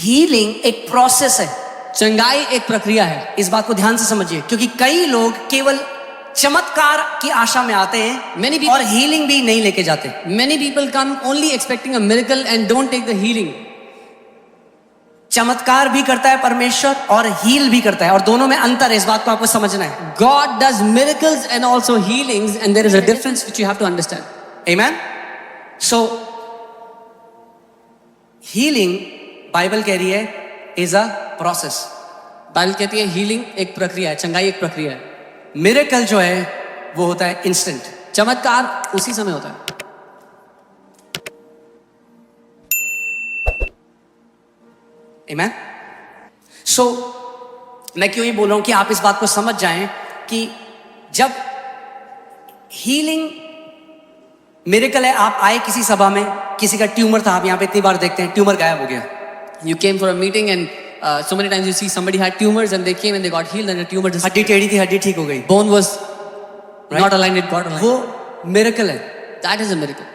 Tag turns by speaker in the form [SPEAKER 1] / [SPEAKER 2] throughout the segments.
[SPEAKER 1] Healing एक process है,
[SPEAKER 2] चंगाई एक प्रक्रिया है।
[SPEAKER 1] इस बात को ध्यान से समझिए, क्योंकि कई लोग केवल चमत्कार की आशा में आते हैं और हीलिंग भी नहीं लेके जाते।
[SPEAKER 2] Many people come only expecting a miracle and don't take the healing.
[SPEAKER 1] चमत्कार भी करता है परमेश्वर और हील भी करता है, और दोनों में अंतर है, इस बात को आपको समझना है।
[SPEAKER 2] God does miracles and also healings, and there is a difference which you have to understand.
[SPEAKER 1] Amen. So healing, Bible कह रही है, is a process.
[SPEAKER 2] बाइबल कहती है हीलिंग एक प्रक्रिया है, चंगाई एक प्रक्रिया है।
[SPEAKER 1] मिरेकल जो है वो होता है इंस्टेंट,
[SPEAKER 2] चमत्कार उसी समय होता है।
[SPEAKER 1] Amen. So मैं क्यों ही बोल रहा हूं कि आप इस बात को समझ जाएं कि जब हीलिंग मिरेकल है, आप आए किसी सभा में, किसी का ट्यूमर था, आप यहां पे इतनी बार देखते हैं ट्यूमर गायब हो गया।
[SPEAKER 2] You came for a meeting and so many times you see somebody had tumors and they came and they got healed and the tumor just
[SPEAKER 1] हड्डी टेढ़ी थी, हड्डी ठीक हो गई।
[SPEAKER 2] bone was not aligned, it got aligned.
[SPEAKER 1] वो miracle है।
[SPEAKER 2] That is a miracle.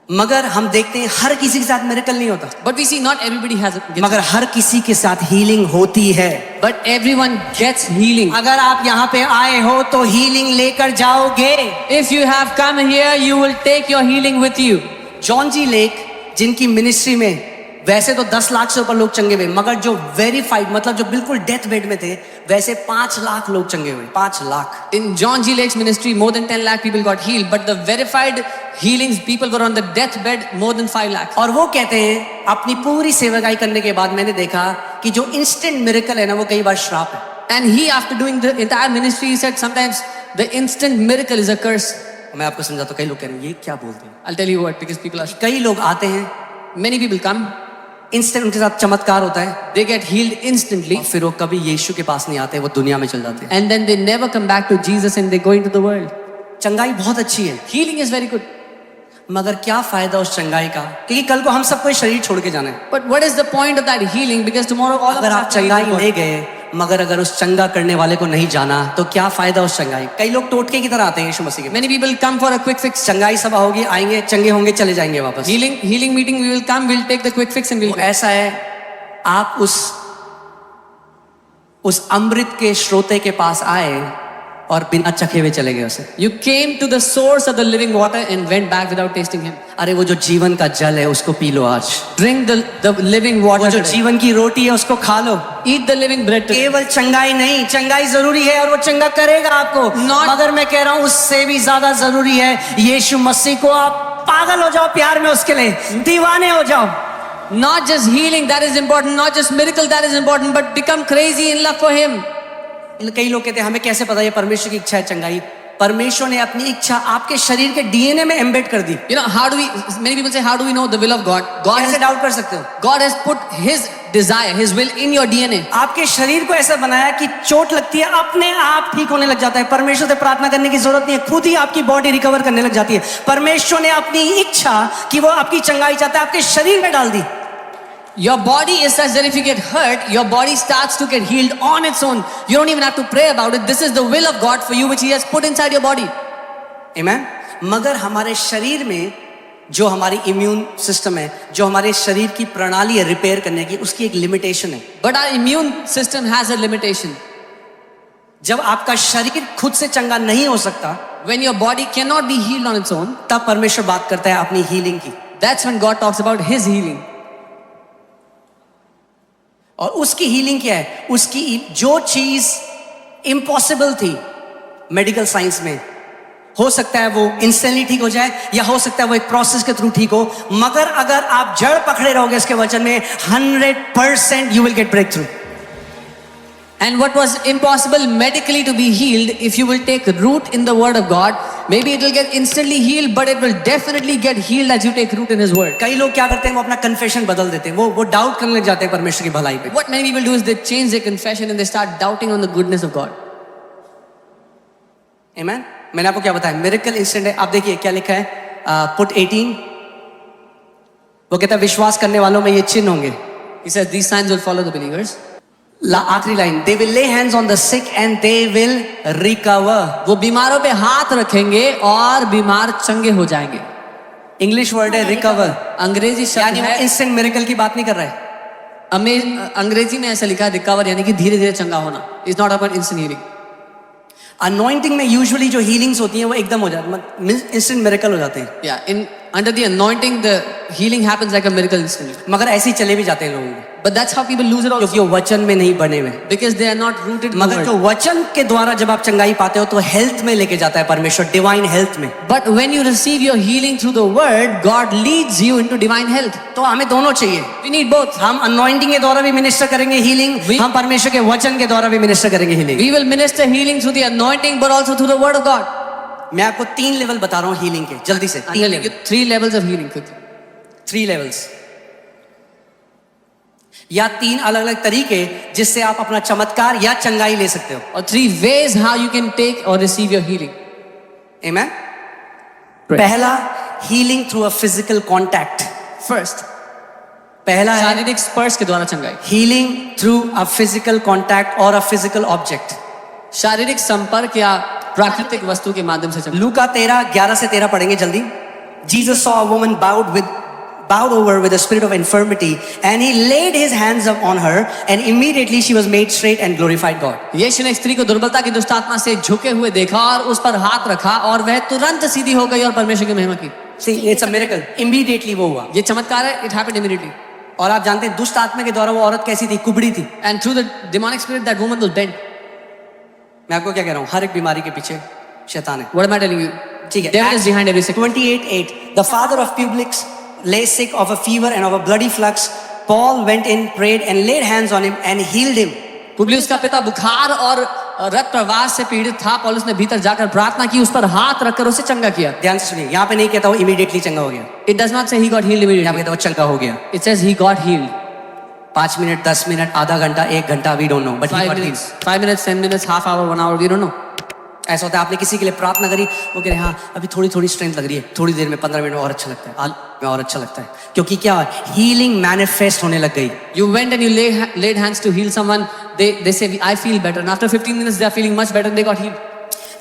[SPEAKER 1] मगर हम देखते हैं हर किसी के साथ मिरेकल नहीं होता,
[SPEAKER 2] But we see not everybody has it.
[SPEAKER 1] मगर हर किसी के साथ हीलिंग होती है।
[SPEAKER 2] But everyone gets healing.
[SPEAKER 1] अगर आप यहाँ पे आए हो तो हीलिंग लेकर जाओगे।
[SPEAKER 2] If you have come here, you will take your healing with you.
[SPEAKER 1] John ji Lake, जिनकी मिनिस्ट्री में वैसे तो 10 लाख से ऊपर लोग चंगे हुए, मगर जो वेरीफाइड, मतलब जो बिल्कुल डेथ बेड में थे, वैसे 5 लाख लोग चंगे हुए। 5 lakh.
[SPEAKER 2] In John G. Lake's ministry, more than 10 lakh people got healed, but the verified healings, people were on the deathbed, more than 5 lakhs.
[SPEAKER 1] और वो कहते हैं अपनी पूरी सेवकाई करने के बाद मैंने देखा कि जो इंस्टेंट मिरेकल है ना, वो कई बार श्राप है।
[SPEAKER 2] And he, after doing the entire ministry, he said sometimes the instant miracle is a curse.
[SPEAKER 1] मैं आपको समझाता हूं, कई लोग कह रहे हैं ये क्या बोलते हैं।
[SPEAKER 2] I'll tell you what, because people are.
[SPEAKER 1] कई लोग आते हैं,
[SPEAKER 2] Many people come,
[SPEAKER 1] इंस्टेंट उनके साथ चमत्कार होता है,
[SPEAKER 2] they get healed instantly,
[SPEAKER 1] और फिर वो कभी यीशु के पास नहीं आते, वो दुनिया में चल जाते हैं।
[SPEAKER 2] and then they never come back to Jesus and they go into the world.
[SPEAKER 1] चंगाई बहुत अच्छी है,
[SPEAKER 2] Healing is very good,
[SPEAKER 1] मगर क्या फायदा उस चंगाई का, क्योंकि कल को हम सबको ये शरीर छोड़ के जाना है।
[SPEAKER 2] but what is the point of that healing? Because tomorrow all of
[SPEAKER 1] अगर
[SPEAKER 2] us
[SPEAKER 1] आप
[SPEAKER 2] have to leave
[SPEAKER 1] चंगाई
[SPEAKER 2] the world.
[SPEAKER 1] ले गए, मगर अगर उस चंगा करने वाले को नहीं जाना तो क्या फायदा उस चंगाई। कई लोग टोटके की तरह आते हैं यीशु मसीह के।
[SPEAKER 2] Many people come for a quick fix.
[SPEAKER 1] चंगाई सभा होगी, आएंगे, चंगे होंगे, चले जाएंगे वापस।
[SPEAKER 2] Healing meeting, we will come, we'll take the quick fix and we'll
[SPEAKER 1] वो
[SPEAKER 2] go.
[SPEAKER 1] ऐसा है, आप उस अमृत के श्रोते के पास आए और बिना चखे हुए चले गए उसे।
[SPEAKER 2] You came to the source of the living water and went back without tasting him.
[SPEAKER 1] अरे वो जो जीवन का जल है उसको पी लो आज।
[SPEAKER 2] Drink the living water.
[SPEAKER 1] वो जो
[SPEAKER 2] today.
[SPEAKER 1] जीवन की रोटी है उसको खा लो।
[SPEAKER 2] Eat the living bread today.
[SPEAKER 1] केवल चंगाई नहीं, चंगाई जरूरी है और वो चंगा करेगा आपको, मगर मैं कह रहा हूं उससे भी ज्यादा जरूरी है यीशु मसीह को आप पागल हो जाओ प्यार में, उसके लिए दीवाने हो जाओ।
[SPEAKER 2] Not just healing, that is important. Not just miracle, that is important. But become crazy in love for him.
[SPEAKER 1] कई लोग कहते हैं हमें कैसे पता ये परमेश्वर की इच्छा है चंगाई। परमेश्वर ने अपनी इच्छा आपके शरीर के डीएनए में एम्बेड कर दी।
[SPEAKER 2] You know, how do we, many people say, how do we know the will of God?
[SPEAKER 1] कैसे डाउट कर सकते हो?
[SPEAKER 2] God has put his desire, his will in your DNA.
[SPEAKER 1] आपके शरीर को ऐसा बनाया कि चोट लगती है अपने आप ठीक होने लग जाता है, परमेश्वर से प्रार्थना करने की जरूरत नहीं है, खुद ही आपकी बॉडी रिकवर करने लग जाती है। परमेश्वर ने अपनी इच्छा कि वो आपकी चंगाई चाहता है आपके शरीर में डाल दी।
[SPEAKER 2] Your body is such that if you get hurt, your body starts to get healed on its own. You don't even have to pray about it. This is the will of God for you, which He has put inside your body.
[SPEAKER 1] Amen? मगर हमारे शरीर में जो हमारी immune system है, जो हमारे शरीर की प्रणाली है रिपेयर करने की, उसकी एक लिमिटेशन है।
[SPEAKER 2] But our immune system has a limitation.
[SPEAKER 1] जब आपका शरीर खुद से चंगा नहीं हो सकता,
[SPEAKER 2] When your body cannot be healed on its own,
[SPEAKER 1] तब परमेश्वर बात करता है अपनी हीलिंग की।
[SPEAKER 2] that's when God talks about His healing.
[SPEAKER 1] और उसकी हीलिंग क्या है? उसकी जो चीज इम्पॉसिबल थी मेडिकल साइंस में, हो सकता है वो इंस्टेंटली ठीक हो जाए, या हो सकता है वो एक प्रोसेस के थ्रू ठीक हो, मगर अगर आप जड़ पकड़े रहोगे इसके वचन में, 100% you will get breakthrough.
[SPEAKER 2] And what was impossible medically to be healed, if you will take root in the word of God, maybe it will get instantly healed, but it will definitely get healed as you take root in His word.
[SPEAKER 1] कई लोग क्या करते हैं, वो अपना confession बदल देते हैं, वो डाउट करने लग जाते हैं परमेश्वर की भलाई पे।
[SPEAKER 2] What many people do is they change their confession and they start doubting on the goodness of God.
[SPEAKER 1] Amen? मैंने आपको क्या बताया, मिरेकल इंस्टेंट है। आप देखिए क्या लिखा है, पुट 18, वो कहता है विश्वास करने वालों में ये चिन्ह होंगे।
[SPEAKER 2] He says these signs will follow the believers.
[SPEAKER 1] आखिरी line, they will lay hands on the sick and they will recover.
[SPEAKER 2] वो बीमारों पे हाथ रखेंगे और बीमार चंगे हो जाएंगे।
[SPEAKER 1] इंग्लिश वर्ड है रिकवर,
[SPEAKER 2] अंग्रेजी शब्द
[SPEAKER 1] यानी
[SPEAKER 2] है।
[SPEAKER 1] इंस्टेंट मिरेकल की बात नहीं कर रहा है।
[SPEAKER 2] अंग्रेजी में ऐसा लिखा है रिकवर यानी कि धीरे धीरे चंगा होना. It's not about instant healing.
[SPEAKER 1] Anointing में यूजुअली जो हीलिंग्स होती हैं वो एकदम हो जाती है, इंस्टेंट मिरेकल हो जाते हैं.
[SPEAKER 2] Yeah, under the anointing, the healing happens like a miracle instantly.
[SPEAKER 1] मगर ऐसे ही चले भी जाते हैं लोगों को,
[SPEAKER 2] But that's how people lose it also.
[SPEAKER 1] क्योंकि वो वचन में नहीं बने हुए.
[SPEAKER 2] Because they are not rooted in the
[SPEAKER 1] मगर
[SPEAKER 2] word.
[SPEAKER 1] जो वचन के द्वारा जब आप चंगाई पाते हो तो हेल्थ में लेके जाता है परमेश्वर, डिवाइन हेल्थ में.
[SPEAKER 2] But when you receive your healing through the word, God leads you into divine health.
[SPEAKER 1] तो हमें दोनों चाहिए.
[SPEAKER 2] We need both.
[SPEAKER 1] हम अनॉइंटिंग के द्वारा भी मिनिस्टर करेंगे हीलिंग, हम परमेश्वर के वचन के द्वारा भी मिनिस्टर करेंगे healing.
[SPEAKER 2] We will minister healing through the anointing, but also through the word of God.
[SPEAKER 1] मैं आपको 3 लेवल बता रहा हूँ हीलिंग के, जल्दी से.
[SPEAKER 2] I'm telling you 3 levels of healing quickly.
[SPEAKER 1] 3 levels या 3 अलग अलग तरीके जिससे आप अपना चमत्कार या चंगाई ले सकते हो.
[SPEAKER 2] Or 3 ways how you can take or receive your healing.
[SPEAKER 1] Amen.
[SPEAKER 2] Right.
[SPEAKER 1] पहला, healing through a physical contact.
[SPEAKER 2] First,
[SPEAKER 1] पहला है
[SPEAKER 2] शारीरिक स्पर्श के द्वारा चंगाई.
[SPEAKER 1] Healing through a physical contact और अ फिजिकल ऑब्जेक्ट.
[SPEAKER 2] शारीरिक संपर्क या प्राकृतिक वस्तु के माध्यम से चंगाई.
[SPEAKER 1] लूका 13:11 से 13 पढ़ेंगे जल्दी. Jesus saw a woman bowed over with a spirit of infirmity, and he laid his hands on her, and immediately she was made straight and glorified God.
[SPEAKER 2] यीशु ने एक स्त्री को दुर्बलता की दुष्ट आत्मा से झुके हुए देखा और उस पर हाथ रखा और वह तुरंत सीधी हो गई और परमेश्वर की महिमा की.
[SPEAKER 1] See, it's a miracle. Immediately वो हुआ.
[SPEAKER 2] ये चमत्कार है. It happened immediately.
[SPEAKER 1] और आप जानते हैं दुष्ट आत्मा के द्वारा वो औरत कैसी थी? कुबड़ी थी.
[SPEAKER 2] And through the demonic spirit, that woman was bent.
[SPEAKER 1] मैं आपको क्या कह रहा हूँ, हर एक बीमारी के पीछे शैतान है.
[SPEAKER 2] What am I telling you?
[SPEAKER 1] ठीक है.
[SPEAKER 2] Devil is behind every sickness.
[SPEAKER 1] 28:8. The father of Publius lay sick of a fever and of a bloody flux. Paul went in, prayed, and laid hands on him and healed him.
[SPEAKER 2] Publius का पिता बुखार और रक्त प्रवाह से पीड़ित था. पौलुस ने भीतर जाकर प्रार्थना की, उस पर हाथ रखकर उसे चंगा किया.
[SPEAKER 1] ध्यान से सुनिए, यहाँ पे नहीं कहता वो इमीडिएटली चंगा हो गया.
[SPEAKER 2] It does not say he got healed
[SPEAKER 1] यहाँ
[SPEAKER 2] immediately.
[SPEAKER 1] पे कहता वो चंगा हो गया.
[SPEAKER 2] It says he got healed.
[SPEAKER 1] 5 minute, 10 minute, आधा घंटा, 1 घंटा, we don't know, but he
[SPEAKER 2] 5
[SPEAKER 1] got healed.
[SPEAKER 2] minutes, 5 minutes, 10 minutes, half hour, 1 hour, we don't know.
[SPEAKER 1] ऐसा होता है, आपने किसी के लिए प्रार्थना करी, वो कह रहे हैं हाँ अभी थोड़ी थोड़ी स्ट्रेंथ लग रही है, थोड़ी देर में 15 मिनट में और अच्छा लगता है, आज में और अच्छा लगता है, क्योंकि क्या हीलिंग मैनिफेस्ट होने लग गई.
[SPEAKER 2] You went and you laid hands to heal someone. They say I feel better, and after 15 minutes they are feeling much better and they got healed.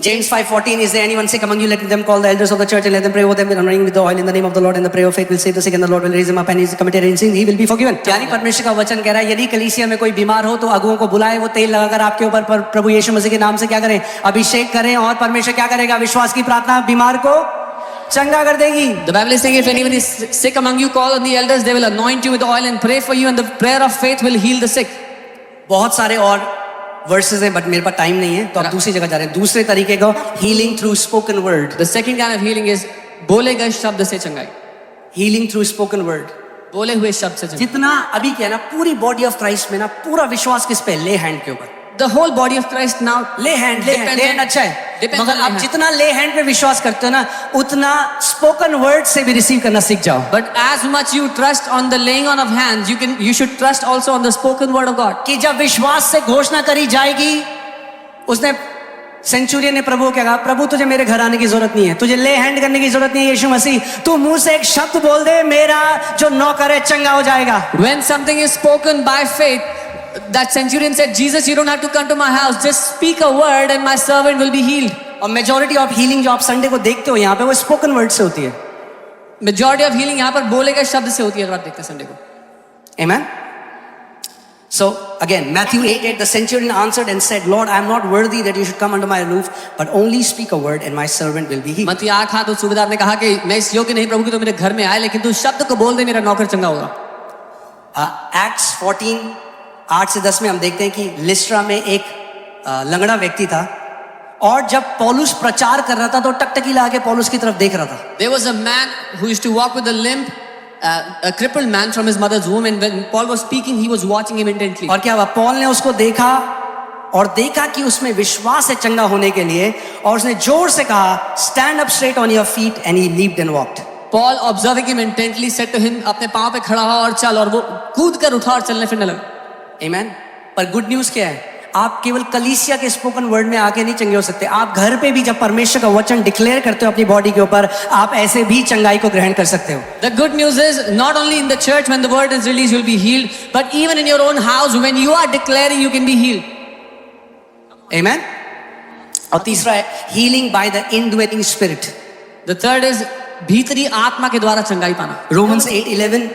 [SPEAKER 1] James 5:14, is there anyone sick among you? Let them call the elders of the church and let them pray over them with anointing with the oil in the name of the Lord, and the prayer of faith will save the sick, and the Lord will raise him up, and he is committed in sin, he will be forgiven. यानी परमेश्वर का वचन कह रहा है यदि कलीसिया में कोई बीमार हो तो अगुओं को बुलाए, वो तेल लगाकर आपके ऊपर प्रभु यीशु मसीह के नाम से क्या करें, अभिषेक करें, और परमेश्वर क्या करेगा, विश्वास की प्रार्थना बीमार को चंगा कर देगी.
[SPEAKER 2] The Bible is saying if anyone is sick among you, call on the elders, they will anoint you with oil and pray for you, and the prayer of faith will heal the sick.
[SPEAKER 1] बहुत सारे और versus हैं, but मेरे पास time नहीं है, तो आप दूसरी जगह जा रहे हैं. दूसरे तरीके का healing through spoken word.
[SPEAKER 2] The second kind of healing is बोले गए शब्द से चंगाई.
[SPEAKER 1] Healing through spoken word.
[SPEAKER 2] बोले हुए शब्द से चंगाई.
[SPEAKER 1] जितना अभी क्या है ना, पूरी बॉडी ऑफ क्राइस्ट में ना पूरा विश्वास किस पे, ले हैंड के ऊपर.
[SPEAKER 2] The whole body of Christ now
[SPEAKER 1] ले हैंड अच्छा है,
[SPEAKER 2] depends
[SPEAKER 1] मगर
[SPEAKER 2] on
[SPEAKER 1] आप
[SPEAKER 2] lay hand.
[SPEAKER 1] जितना ले हैंड पे विश्वास करते हो ना, उतना स्पोकन वर्ड से भी रिसीव करना सीख जाओ.
[SPEAKER 2] But as much you trust on the laying on of hands, you should trust also on the spoken word of God.
[SPEAKER 1] कि जब विश्वास से घोषणा करी जाएगी, उसने सेंचुरियन ने प्रभु को क्या कहा, प्रभु तुझे मेरे घर आने की जरूरत नहीं है, तुझे ले हैंड करने की जरूरत नहीं है, यीशु मसीह तू मुंह से एक शब्द बोल दे, मेरा जो नौकर है चंगा हो जाएगा.
[SPEAKER 2] When something is spoken by faith, that centurion said, Jesus, you don't have to come to my house, just speak a word and my servant will be healed.
[SPEAKER 1] और मेजॉरिटी ऑफ हीलिंग जो आप Sunday को देखते हो यहाँ पे, वो spoken word से होती है.
[SPEAKER 2] Majority of healing यहाँ पर बोले गए शब्द से होती है, अगर आप देखते हैं संडे को.
[SPEAKER 1] Amen. So again, Matthew 8:8, the centurion answered and said, Lord, I am not worthy that you should come under my roof, but only speak a word and my servant will be healed.
[SPEAKER 2] मत्ती 8:8 तो सूबेदार ने कहा कि मैं इस योग्य नहीं प्रभु कि तो मेरे घर में आए, लेकिन तू शब्द को बोल दे, मेरा नौकर चंगा होगा.
[SPEAKER 1] Acts 14:8-10 में हम देखते हैं कि लिस्ट्रा में एक लंगड़ा व्यक्ति था, और जब पौलुस प्रचार कर रहा था तो टकटकी लगा के पौलुस की तरफ देख रहा था.
[SPEAKER 2] There was a man who used to walk with a limp, a crippled man from his mother's womb, and when Paul was speaking, he was watching him intently.
[SPEAKER 1] और क्या हुआ, पौल ने उसको देखा और देखा कि उसमें विश्वास है चंगा होने के लिए, और उसने जोर से कहा, stand up straight on your feet, and he leaped and walked.
[SPEAKER 2] Paul, observing him intently, said to him, अपने पांव पे खड़ा हो और चल, और वो कूद कर उठा और चलने फिरने लगा.
[SPEAKER 1] Amen. पर गुड न्यूज क्या है, आप केवल कलीसिया के स्पोकन वर्ड में आके नहीं चंगे हो सकते, आप घर पे भी जब परमेश्वर का वचन डिक्लेयर करते हो अपनी बॉडी के ऊपर, आप ऐसे भी चंगाई को ग्रहण कर सकते हो.
[SPEAKER 2] The good news is not only in the church when the word is released you'll be healed, but even in your own house when you are declaring you can be healed.
[SPEAKER 1] Amen. और तीसरा है healing by the indwelling spirit.
[SPEAKER 2] The third is भीतरी आत्मा के द्वारा चंगाई पाना.
[SPEAKER 1] Romans 8:11,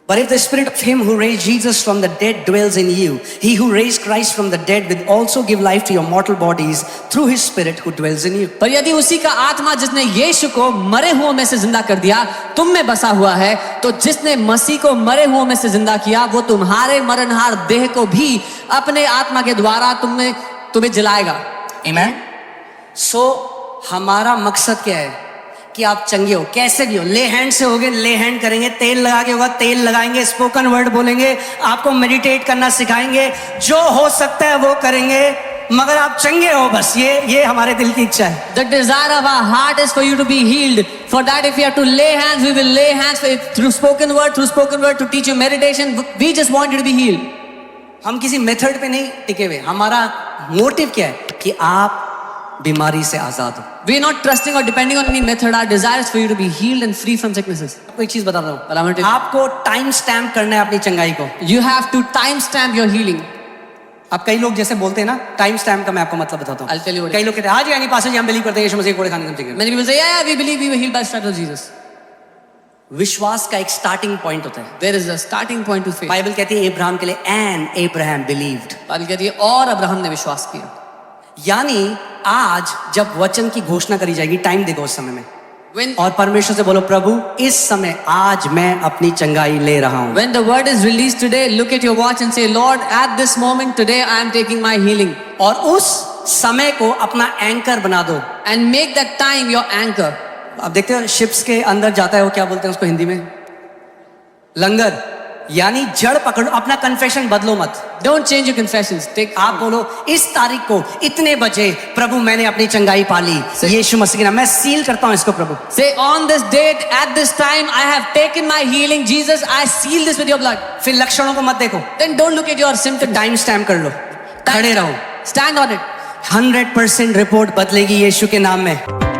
[SPEAKER 1] But if the spirit of him who raised Jesus from the dead dwells in you, he who raised Christ from the dead will also give life to your mortal bodies through his spirit who dwells in you.
[SPEAKER 2] पर यदि उसी का आत्मा जिसने यीशु को मरे हुओं में से जिंदा कर दिया तुम में बसा हुआ है, तो जिसने मसीह को मरे हुओं में से जिंदा किया वो तुम्हारे मरणहार देह को भी अपने आत्मा के द्वारा तुम्हें जलाएगा.
[SPEAKER 1] Amen. So हमारा मकसद क्या है कि आप चंगे हो, कैसे भी हो. ले हैंड से होगे, ले हैंड करेंगे. तेल लगा के होगा, तेल लगाएंगे. स्पोकन वर्ड बोलेंगे, आपको मेडिटेट करना सिखाएंगे. जो हो सकता है वो करेंगे, मगर आप चंगे हो. बस ये हमारे दिल की इच्छा है.
[SPEAKER 2] The desire of our heart is for you to be healed. For that, if you have to lay hands, we will lay hands through spoken word to teach you meditation. We just want you to be healed.
[SPEAKER 1] हम किसी method पे नहीं टिके हुए. हमारा motive क्या है कि आप बीमारी से आजाद हो.
[SPEAKER 2] We are not trusting or depending on any method. Our desire is for you to be healed and free from sicknesses.
[SPEAKER 1] आपको एक चीज बताता
[SPEAKER 2] But I want
[SPEAKER 1] हूँ,
[SPEAKER 2] to-
[SPEAKER 1] आपको टाइम स्टैम्प करना है अपनी चंगाई को.
[SPEAKER 2] You have to timestamp your healing.
[SPEAKER 1] अब कई लोग जैसे बोलते हैं ना, टाइम स्टैम्प का मैं आपको मतलब बताता
[SPEAKER 2] I'll tell you
[SPEAKER 1] हूँ.
[SPEAKER 2] what it
[SPEAKER 1] कई लोग कहते हैं हाँ जी यानी पास जी हम बिलीव करते हैं यीशु मसीह के कोड़े खाने से ठीक है.
[SPEAKER 2] Many people say, yeah, we believe we were healed by the stripes of Jesus.
[SPEAKER 1] विश्वास का एक स्टार्टिंग पॉइंट होता है.
[SPEAKER 2] There is a starting point to faith.
[SPEAKER 1] Bible कहती है अब्राहम के लिए एंड अब्राहम बिलीव्ड.
[SPEAKER 2] बाइबल कहती है और अब्राहम ने विश्वास किया.
[SPEAKER 1] यानी आज जब वचन की घोषणा करी जाएगी, टाइम देखो उस समय में,
[SPEAKER 2] When
[SPEAKER 1] और परमेश्वर से बोलो प्रभु इस समय आज मैं अपनी चंगाई ले रहा हूं.
[SPEAKER 2] When the word is released today, look at your watch and say, Lord, at this moment today, I am taking my healing.
[SPEAKER 1] और उस समय को अपना एंकर बना दो.
[SPEAKER 2] And make that time your anchor.
[SPEAKER 1] अब देखते हो शिप्स के अंदर जाता है वो क्या बोलते हैं उसको हिंदी में, लंगर. यानी जड़ पकड़ो, अपना कन्फेशन बदलो मत.
[SPEAKER 2] Don't change your confessions.
[SPEAKER 1] आप बोलो इस तारीख को इतने बजे प्रभु मैंने अपनी चंगाई पाली यीशु मसीह के नाम. मैं सील करता हूं इसको प्रभु.
[SPEAKER 2] Say, on this date, at this time, I have taken my healing. Jesus, I seal this with your blood.
[SPEAKER 1] फिर लक्षणों को मत देखो,
[SPEAKER 2] Then don't look at your symptoms.
[SPEAKER 1] Time stamp कर लो, खड़े रहो.
[SPEAKER 2] Stand on it.
[SPEAKER 1] 100% रिपोर्ट बदलेगी यीशु के नाम में.